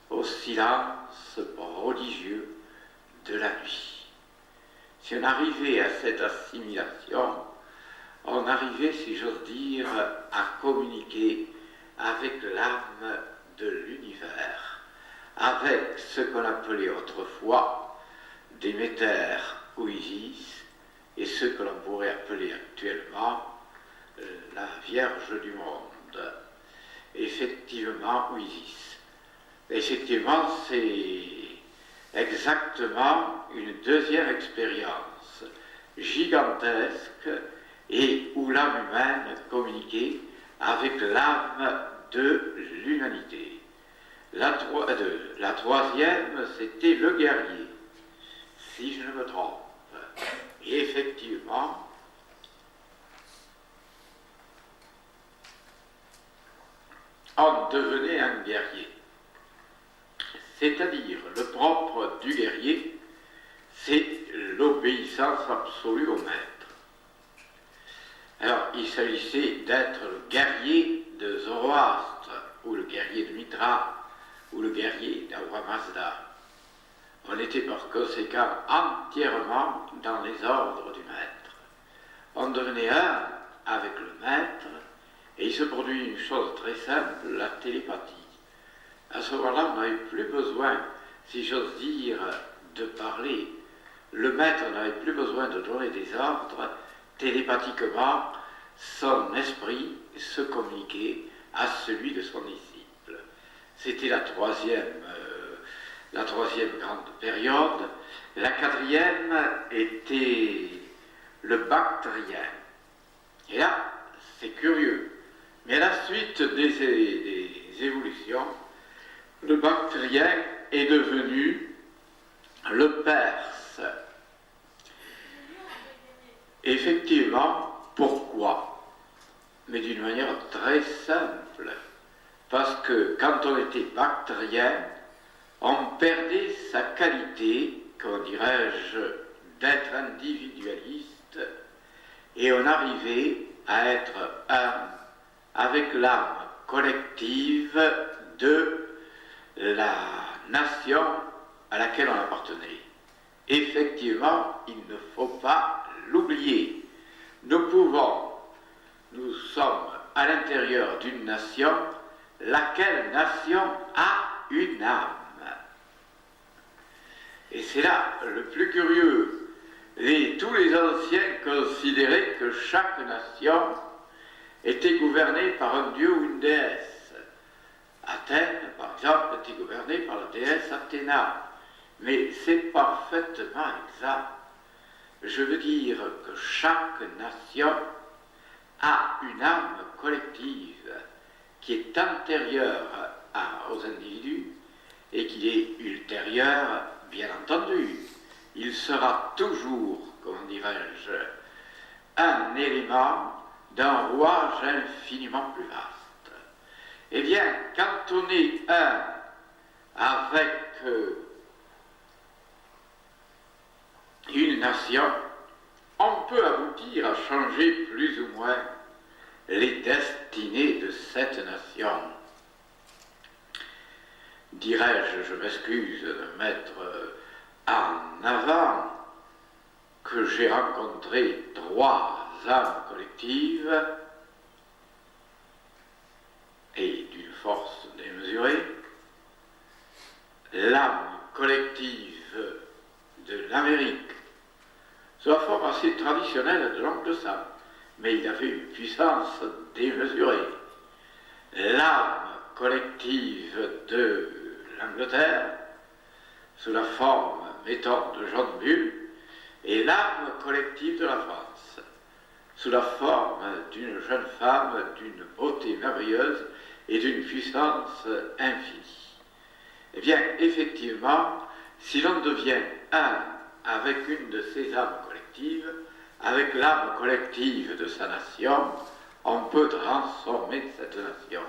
au silence prodigieux de la nuit. Si on arrivait à cette assimilation, on arrivait, si j'ose dire, à communiquer avec l'âme de l'univers, avec ce qu'on appelait autrefois Déméter ou Isis, et ce que l'on pourrait appeler actuellement la Vierge du Monde. Effectivement, ou Isis. Effectivement, c'est exactement une deuxième expérience gigantesque et où l'âme humaine communiquait avec l'âme de l'humanité. La troisième, c'était le guerrier, si je ne me trompe. Et effectivement, on devenait un guerrier. C'est-à-dire, le propre du guerrier, c'est l'obéissance absolue au maître. Alors, il s'agissait d'être le guerrier de Zoroastre, ou le guerrier de Mitra, ou le guerrier d'Ahura Mazda. On était par conséquent entièrement dans les ordres du maître. On devenait un avec le maître, et il se produit une chose très simple, la télépathie. À ce moment-là, on n'avait plus besoin, si j'ose dire, de parler. Le maître n'avait plus besoin de donner des ordres. Télépathiquement, son esprit se communiquait à celui de son disciple. C'était la troisième grande période. La quatrième était le bactrien. Et là, c'est curieux. Mais à la suite des évolutions, le bactrien est devenu le perse. Effectivement, pourquoi? Mais d'une manière très simple. Parce que quand on était bactrien, on perdait sa qualité, comment dirais-je, d'être individualiste, et on arrivait à être un avec l'âme collective de la nation à laquelle on appartenait. Effectivement, il ne faut pas l'oublier. Nous sommes à l'intérieur d'une nation, laquelle nation a une âme. Et c'est là le plus curieux. Tous les anciens considéraient que chaque nation était gouvernée par un dieu ou une déesse. Athènes, par exemple, était gouvernée par la déesse Athéna. Mais c'est parfaitement exact. Je veux dire que chaque nation a une âme collective qui est antérieure aux individus et qui est ultérieure, bien entendu. Il sera toujours, comment dirais-je, un élément d'un rouage infiniment plus vaste. Eh bien, quand on est un avec une nation, on peut aboutir à changer plus ou moins les destinées de cette nation. Dirais-je, je m'excuse de mettre en avant que j'ai rencontré 3 âmes collectives et d'une force démesurée. L'âme collective de l'Amérique, sous la forme assez traditionnelle de l'oncle Sam, mais il avait une puissance démesurée. L'âme collective de l'Angleterre, sous la forme, mettons, de John Bull, et l'âme collective de la France, sous la forme d'une jeune femme d'une beauté merveilleuse et d'une puissance infinie. Eh bien, effectivement, si l'on devient un avec une de ces âmes collectives, avec l'âme collective de sa nation, on peut transformer cette nation.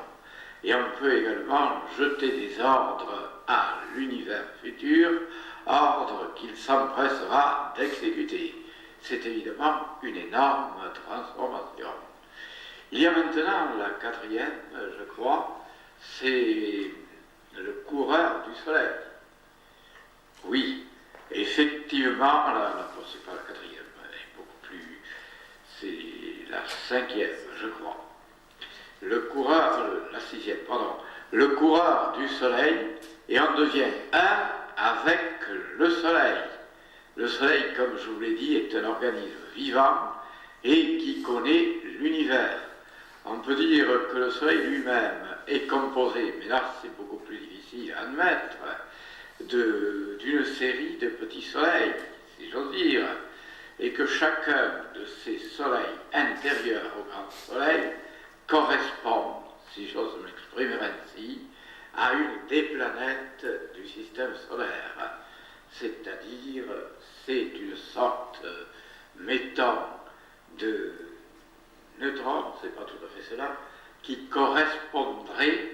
Et on peut également jeter des ordres à l'univers futur, ordres qu'il s'empressera d'exécuter. C'est évidemment une énorme transformation. Il y a maintenant la 4e, je crois, c'est le coureur du soleil. Oui, effectivement, c'est pas la 4e, elle est beaucoup plus, c'est la 5e, je crois. La 6e, pardon. Le coureur du soleil, et on devient un avec le soleil. Le Soleil, comme je vous l'ai dit, est un organisme vivant et qui connaît l'univers. On peut dire que le Soleil lui-même est composé, mais là c'est beaucoup plus difficile à admettre, d'une série de petits soleils, si j'ose dire, et que chacun de ces soleils intérieurs au grand soleil correspond, si j'ose m'exprimer ainsi, à une des planètes du système solaire. C'est-à-dire, c'est une sorte, mettons, de neutrons, c'est pas tout à fait cela, qui correspondrait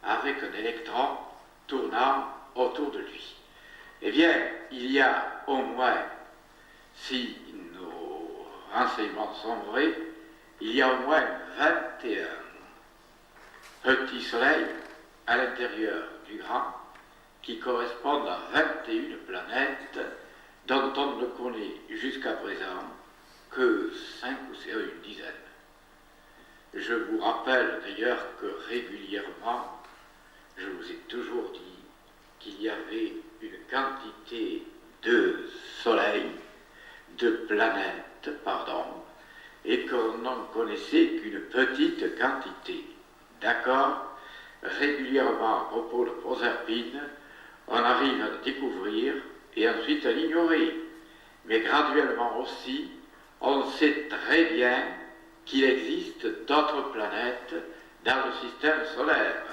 avec un électron tournant autour de lui. Eh bien, il y a au moins, si nos renseignements sont vrais, il y a au moins 21 petits soleils à l'intérieur du grand qui correspondent à 21 planètes dont on ne connaît jusqu'à présent que 5 ou 6, une dizaine. Je vous rappelle d'ailleurs que régulièrement, je vous ai toujours dit qu'il y avait une quantité de soleils, de planètes, et qu'on n'en connaissait qu'une petite quantité. D'accord? Régulièrement, à propos de Proserpine, on arrive à le découvrir et ensuite à l'ignorer. Mais graduellement aussi, on sait très bien qu'il existe d'autres planètes dans le système solaire.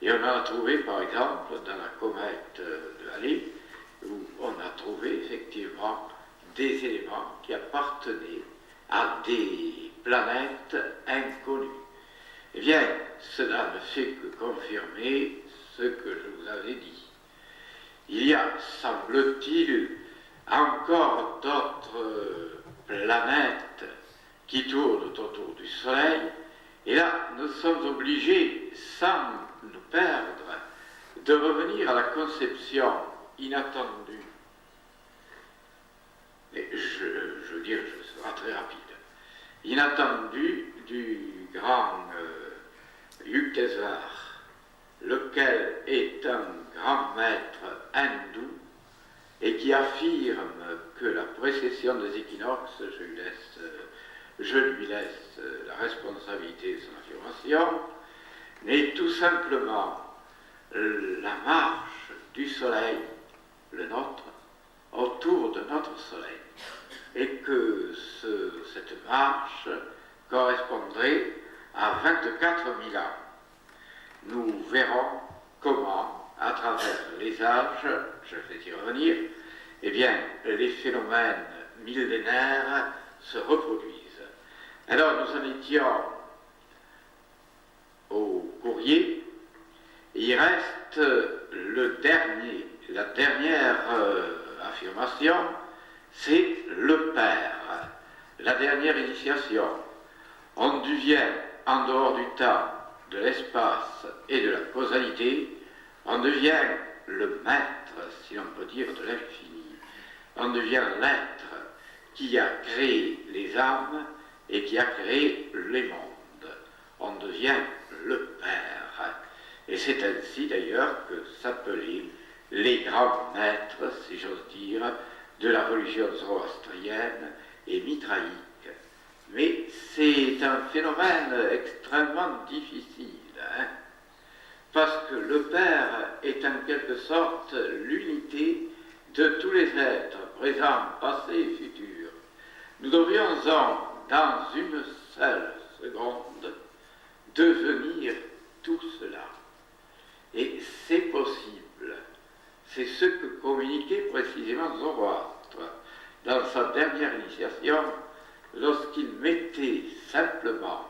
Et on en a trouvé, par exemple, dans la comète de Halley, où on a trouvé effectivement des éléments qui appartenaient à des planètes inconnues. Eh bien, cela ne fait que confirmer ce que je vous avais dit. Il y a, semble-t-il, encore d'autres planètes qui tournent autour du Soleil, et là, nous sommes obligés, sans nous perdre, de revenir à la conception inattendue, et je veux dire, je serai très rapide, inattendue du grand Yukteswar, lequel est un grand maître hindou et qui affirme que la précession des équinoxes, je lui laisse la responsabilité de son affirmation, n'est tout simplement la marche du Soleil, le nôtre, autour de notre Soleil, et que cette marche correspondrait à 24 000 ans. Nous verrons comment, à travers les âges, je vais y revenir, eh bien, les phénomènes millénaires se reproduisent. Alors, nous en étions au courrier. Il reste la dernière affirmation, c'est le Père, la dernière initiation. On devient, en dehors du temps, de l'espace et de la causalité, on devient le maître, si l'on peut dire, de l'infini. On devient l'être qui a créé les âmes et qui a créé les mondes. On devient le Père. Et c'est ainsi d'ailleurs que s'appelaient les grands maîtres, si j'ose dire, de la religion zoroastrienne et mitraïque. Mais c'est un phénomène extrêmement difficile, parce que le Père est en quelque sorte l'unité de tous les êtres, présents, passés et futurs. Nous devrions, dans une seule seconde, devenir tout cela. Et c'est possible. C'est ce que communiquait précisément Zoroastre dans sa dernière initiation, lorsqu'il mettait simplement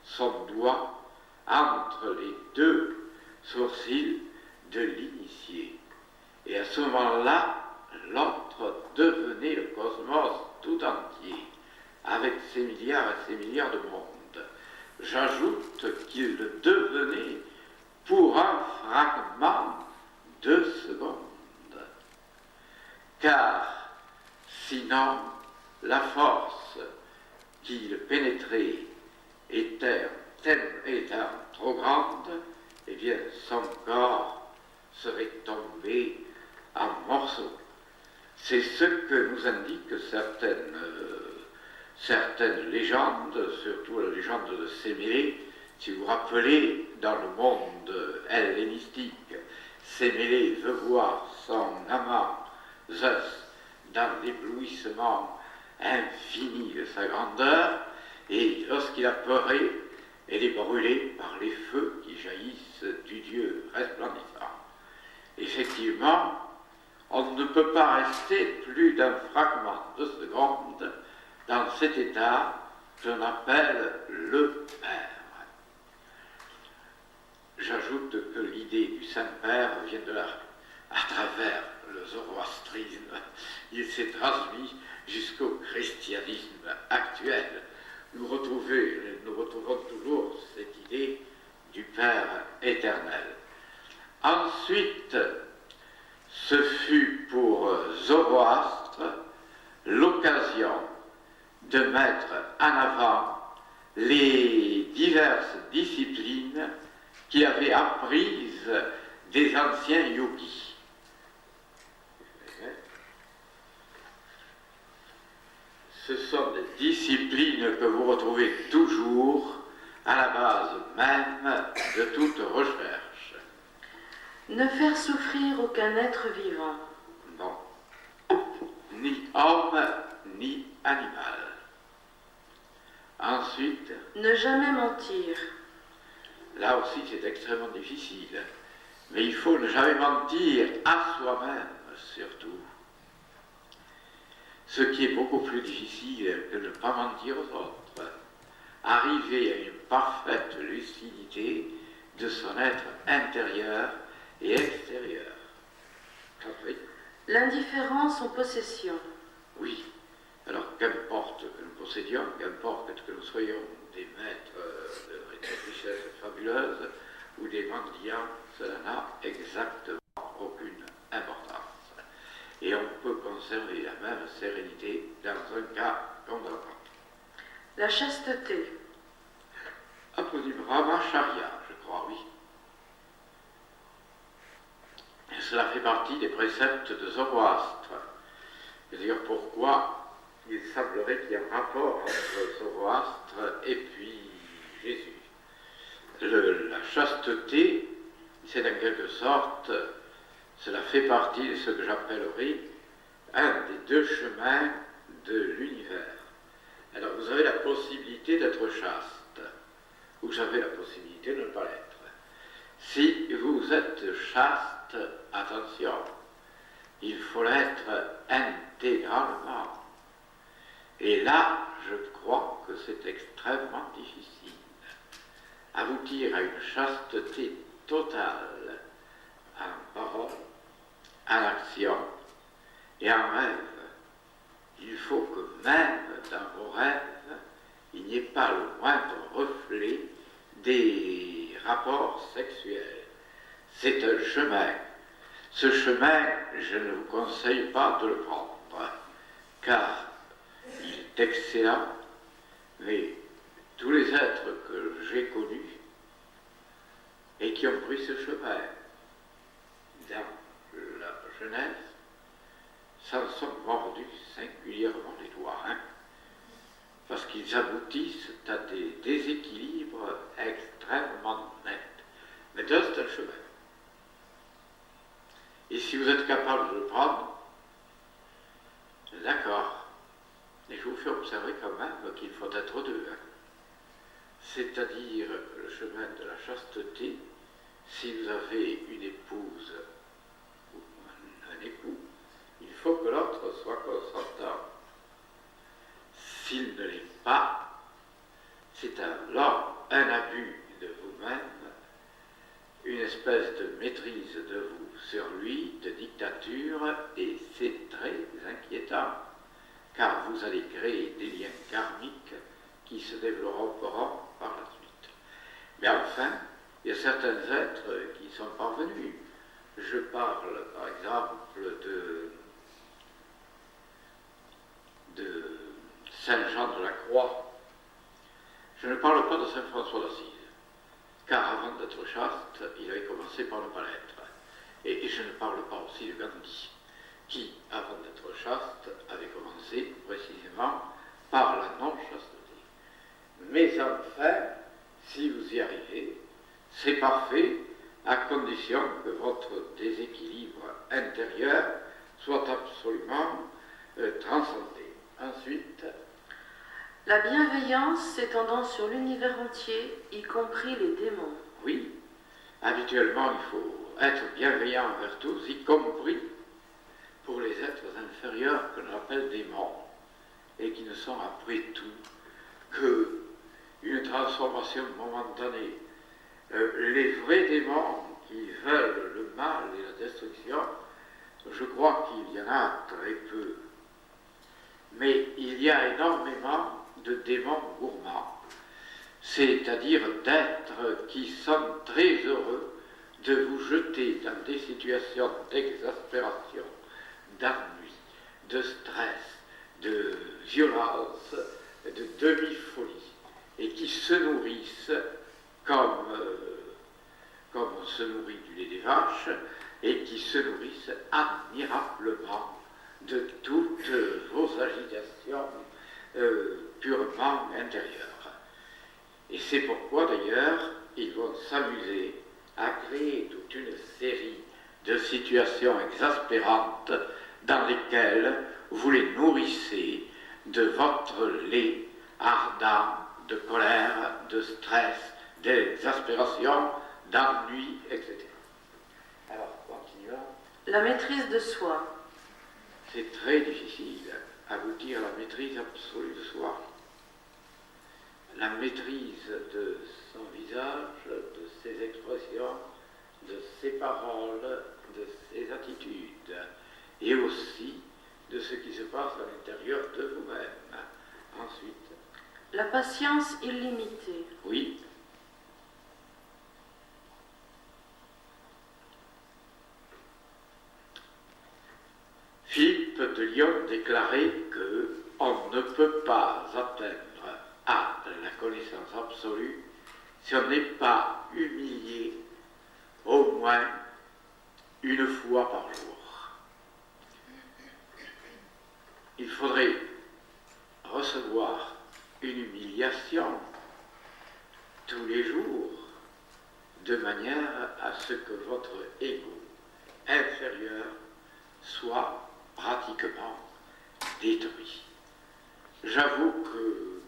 son doigt entre les deux sourcils de l'initié. Et à ce moment-là, l'autre devenait le cosmos tout entier, avec ses milliards et ses milliards de mondes. J'ajoute qu'il le devenait pour un fragment de seconde. Car sinon, la force qui le pénétrait étant trop grande, eh bien son corps serait tombé en morceaux. C'est ce que nous indiquent certaines légendes, surtout la légende de Sémélé. Si vous vous rappelez, dans le monde hellénistique, Sémélé veut voir son amant Zeus dans l'éblouissement infini de sa grandeur, et lorsqu'il a pleuré, elle est brûlée par les feux qui jaillissent du Dieu resplendissant. Effectivement, on ne peut pas rester plus d'un fragment de seconde dans cet état que l'on appelle le Père. J'ajoute que l'idée du Saint-Père vient de là, à travers le zoroastrisme. Il s'est transmis jusqu'au christianisme actuel. Nous retrouvons toujours cette idée du Père éternel. Ensuite, ce fut pour Zoroastre l'occasion de mettre en avant les diverses disciplines qu'il avait apprises des anciens yogis. Ce sont des disciplines que vous retrouvez toujours à la base même de toute recherche. Ne faire souffrir aucun être vivant. Non. Ni homme, ni animal. Ensuite, ne jamais mentir. Là aussi, c'est extrêmement difficile. Mais il faut ne jamais mentir à soi-même, surtout. Ce qui est beaucoup plus difficile que ne pas mentir aux autres. Arriver à une parfaite lucidité de son être intérieur et extérieur. Compris ? L'indifférence en possession. Oui. Alors, qu'importe que nous possédions, qu'importe que nous soyons des maîtres de richesses fabuleuses ou des mendiants, cela n'a exactement aucune importance. Et on peut conserver la même sérénité dans un cas comme dans l'autre. La chasteté. Brahmacharya, je crois, oui. Et cela fait partie des préceptes de Zoroastre. C'est d'ailleurs pourquoi il semblerait qu'il y ait un rapport entre Zoroastre et puis Jésus. La chasteté, c'est en quelque sorte, cela fait partie de ce que j'appellerais un des deux chemins de l'univers. Alors vous avez la possibilité d'être chaste, vous avez la possibilité de ne pas l'être. Si vous êtes chaste, attention, il faut l'être intégralement. Et là, je crois que c'est extrêmement difficile. Aboutir à une chasteté totale en parole, en action et en rêve. Il faut que même dans vos rêves, il n'y ait pas le moindre reflet des rapports sexuels. C'est un chemin. Ce chemin, je ne vous conseille pas de le prendre, car il est excellent, mais tous les êtres que j'ai connus et qui ont pris ce chemin dans la jeunesse s'en sont mordus singulièrement les doigts, parce qu'ils aboutissent à des déséquilibres extrêmement nets. Mais c'est un chemin. Et si vous êtes capable de le prendre, d'accord. Et je vous fais observer quand même qu'il faut être deux. C'est-à-dire le chemin de la chasteté, si vous avez une épouse ou un époux, il faut que l'autre soit consentant. S'il ne l'est pas, c'est alors un abus de vous-même, une espèce de maîtrise de vous sur lui, de dictature, et c'est très inquiétant, car vous allez créer des liens karmiques qui se développeront par la suite. Mais enfin, il y a certains êtres qui sont parvenus. Je parle par exemple de Saint Jean de la Croix. Je ne parle pas de Saint François d'Assise, car avant d'être chaste, il avait commencé par ne pas l'être. Et je ne parle pas aussi de Gandhi. qui, avant d'être chaste, avait commencé précisément par la non-chasteté. Mais enfin, si vous y arrivez, c'est parfait, à condition que votre déséquilibre intérieur soit absolument transcendé. Ensuite, la bienveillance s'étendant sur l'univers entier, y compris les démons. oui, habituellement, il faut être bienveillant envers tous, y compris pour les êtres inférieurs que l'on appelle démons, et qui ne sont après tout qu'une transformation momentanée. Les vrais démons qui veulent le mal et la destruction, je crois qu'il y en a très peu. Mais il y a énormément de démons gourmands, c'est-à-dire d'êtres qui sont très heureux de vous jeter dans des situations d'exaspération, d'ennui, de stress, de violence, de demi-folie, et qui se nourrissent comme on se nourrit du lait des vaches, et qui se nourrissent admirablement de toutes vos agitations purement intérieures. Et c'est pourquoi d'ailleurs ils vont s'amuser à créer toute une série de situations exaspérantes dans lesquelles vous les nourrissez de votre lait ardent de colère, de stress, d'exaspération, d'ennui, etc. Alors, continuons. La maîtrise de soi. C'est très difficile aboutir à la maîtrise absolue de soi. La maîtrise de son visage, de ses expressions, de ses paroles, de ses attitudes, et aussi de ce qui se passe à l'intérieur de vous-même. Ensuite, la patience illimitée. oui. Philippe de Lyon déclarait qu'on ne peut pas atteindre à la connaissance absolue si on n'est pas humilié au moins une fois par jour. Il faudrait recevoir une humiliation tous les jours de manière à ce que votre ego inférieur soit pratiquement détruit. J'avoue que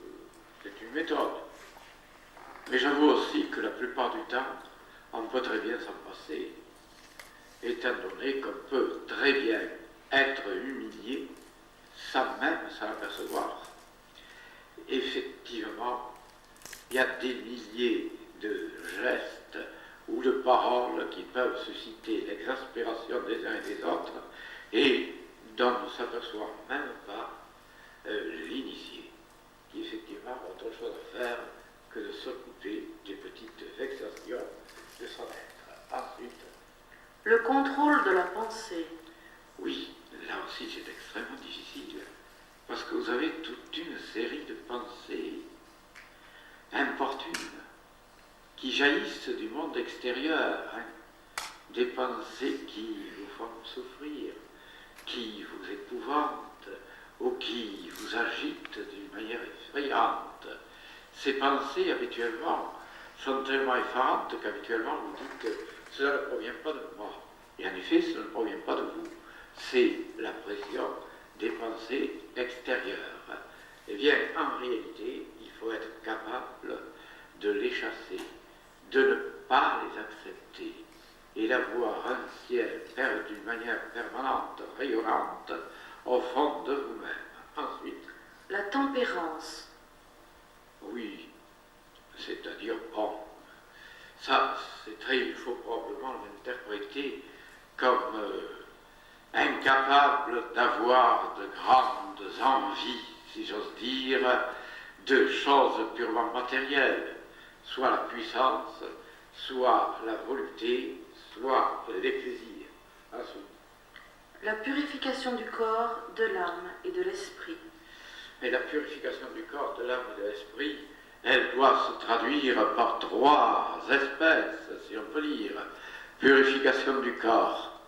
c'est une méthode, mais j'avoue aussi que la plupart du temps, on peut très bien s'en passer, étant donné qu'on peut très bien être humilié sans même s'en apercevoir. Effectivement, il y a des milliers de gestes ou de paroles qui peuvent susciter l'exaspération des uns et des autres et dont ne s'aperçoit même pas l'initié, qui effectivement a autre chose à faire que de s'occuper des petites vexations de son être. Ensuite, le contrôle de la pensée. oui, là aussi c'est extrêmement difficile, parce que vous avez toute une série de pensées importunes qui jaillissent du monde extérieur, des pensées qui vous font souffrir, qui vous épouvantent ou qui vous agitent d'une manière effrayante. Ces pensées habituellement sont tellement effarantes qu'habituellement vous dites que cela ne provient pas de moi. Et en effet, cela ne provient pas de vous. C'est la pression des pensées extérieures. Eh bien, en réalité, il faut être capable de les chasser, de ne pas les accepter et d'avoir un ciel d'une manière permanente, rayonnante, au fond de vous-même. Ensuite, la tempérance. Oui, c'est-à-dire, bon, ça, c'est très, il faut probablement l'interpréter comme incapable d'avoir de grandes envies, si j'ose dire, de choses purement matérielles, soit la puissance, soit la volupté, soit les plaisirs. Ensuite, la purification du corps, de l'âme et de l'esprit. Mais la purification du corps, de l'âme et de l'esprit, elle doit se traduire par trois espèces, si on peut dire. Purification du corps,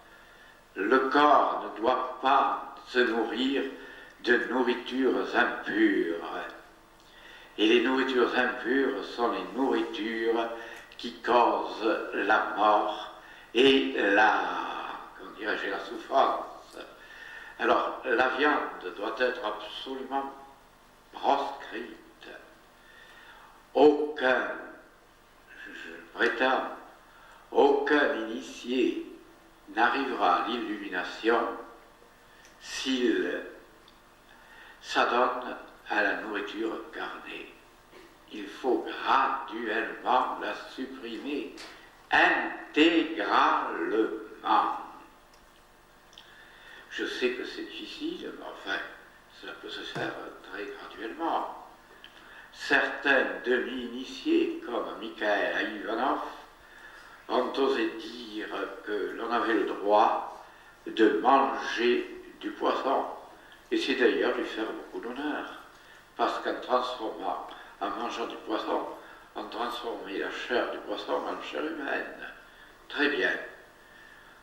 le corps ne doit pas se nourrir de nourritures impures. Et les nourritures impures sont les nourritures qui causent la mort et la souffrance. Alors, la viande doit être absolument proscrite. Je prétends, aucun initié n'arrivera à l'illumination s'il s'adonne à la nourriture carnée. Il faut graduellement la supprimer intégralement. Je sais que c'est difficile, mais enfin, cela peut se faire très graduellement. Certains demi-initiés, comme Mikhail Ivanov, ont osé dire que l'on avait le droit de manger du poisson. Et c'est d'ailleurs lui faire beaucoup d'honneur, parce en mangeant du poisson, on transformait la chair du poisson en chair humaine. Très bien.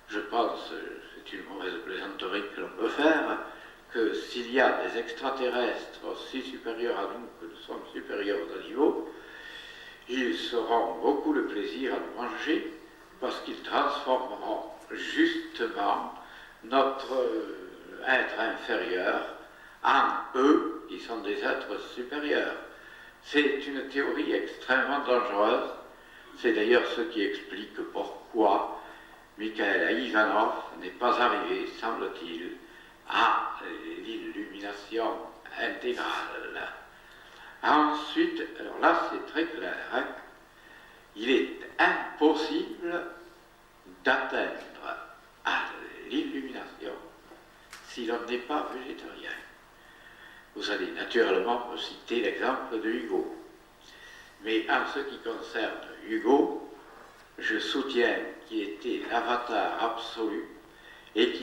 Je pense, c'est une mauvaise plaisanterie que l'on peut faire, que s'il y a des extraterrestres aussi supérieurs à nous que nous sommes supérieurs aux animaux, ils auront beaucoup de plaisir à nous manger parce qu'ils transformeront justement notre être inférieur en eux qui sont des êtres supérieurs. C'est une théorie extrêmement dangereuse. C'est d'ailleurs ce qui explique pourquoi Mikhail Ivanov n'est pas arrivé, semble-t-il, à l'illumination intégrale. Ensuite, alors là c'est très clair, hein, il est impossible d'atteindre à l'illumination si l'on n'est pas végétarien. Vous allez naturellement me citer l'exemple de Hugo. Mais en ce qui concerne Hugo, je soutiens qu'il était l'avatar absolu et qu'il